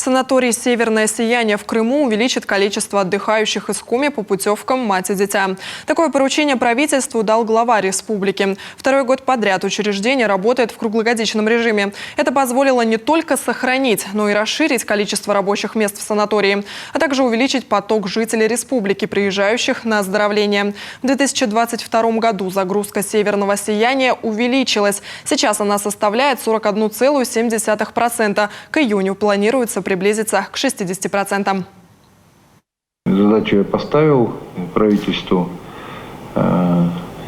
Санаторий «Северное сияние» в Крыму увеличит количество отдыхающих из Коми по путевкам «Мать и дитя». Такое поручение правительству дал глава республики. Второй год подряд учреждение работает в круглогодичном режиме. Это позволило не только сохранить, но и расширить количество рабочих мест в санатории, а также увеличить поток жителей республики, приезжающих на оздоровление. В 2022 году загрузка «Северного сияния» увеличилась. Сейчас она составляет 41,7%. К июню планируется приблизиться к 60%. Задачу я поставил правительству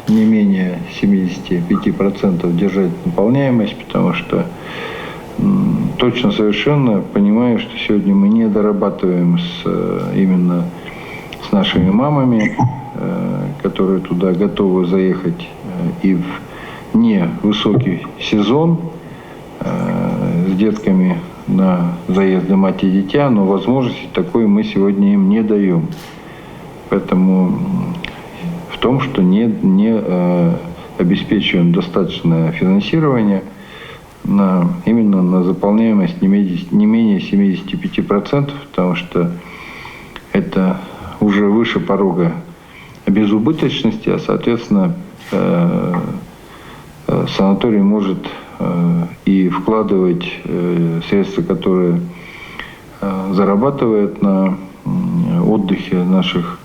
не менее 75% держать наполняемость, потому что точно совершенно понимаю, что сегодня мы не дорабатываем именно с нашими мамами, которые туда готовы заехать и в невысокий сезон с детками на заезды мать и дитя, но возможности такой мы сегодня им не даем. Поэтому в том, что не обеспечиваем достаточное финансирование именно на заполняемость не менее 75%, потому что это уже выше порога безубыточности, а соответственно санаторий может и вкладывать средства, которые зарабатывает на отдыхе наших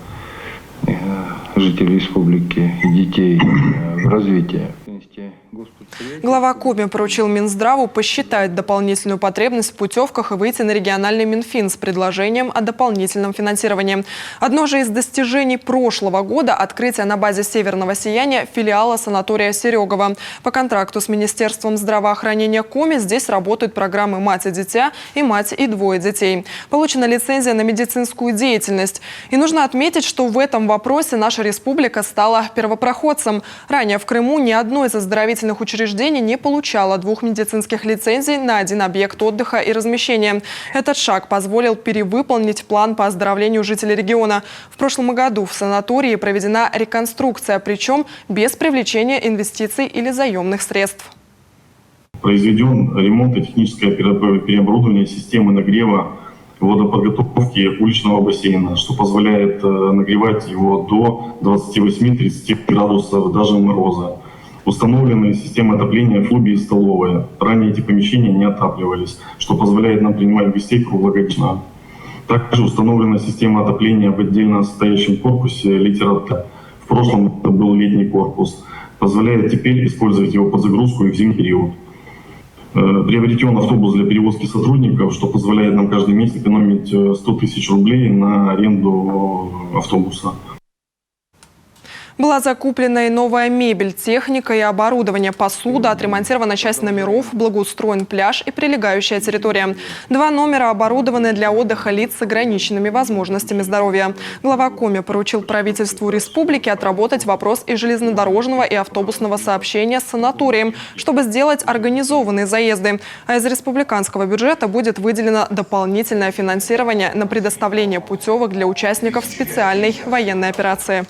жителей республики и детей в развитие. Глава Коми поручил Минздраву посчитать дополнительную потребность в путевках и выйти на региональный Минфин с предложением о дополнительном финансировании. Одно же из достижений прошлого года – открытие на базе «Северного сияния» филиала санатория «Серегово». По контракту с Министерством здравоохранения Коми здесь работают программы «Мать и дитя» и «Мать и двое детей». Получена лицензия на медицинскую деятельность. И нужно отметить, что в этом вопросе наша республика стала первопроходцем. Ранее в Крыму ни одно из оздоровительных учреждений не получало 2 медицинских лицензий на один объект отдыха и размещения. Этот шаг позволил перевыполнить план по оздоровлению жителей региона. В прошлом году в санатории проведена реконструкция, причем без привлечения инвестиций или заемных средств. Произведен ремонт и техническое переоборудование системы нагрева водоподготовки уличного бассейна, что позволяет нагревать его до 28-30 градусов даже мороза. Установлены системы отопления в клубе и столовой. Ранее эти помещения не отапливались, что позволяет нам принимать гостей круглогодично. Также установлена система отопления в отдельно стоящем корпусе литературы. В прошлом это был летний корпус. Позволяет теперь использовать его под загрузку и в зимний период. Приобретен автобус для перевозки сотрудников, что позволяет нам каждый месяц экономить 100 тысяч рублей на аренду автобуса. Была закуплена и новая мебель, техника и оборудование, посуда, отремонтирована часть номеров, благоустроен пляж и прилегающая территория. 2 номера оборудованы для отдыха лиц с ограниченными возможностями здоровья. Глава Коми поручил правительству республики отработать вопрос и железнодорожного, и автобусного сообщения с санаторием, чтобы сделать организованные заезды. А из республиканского бюджета будет выделено дополнительное финансирование на предоставление путевок для участников специальной военной операции.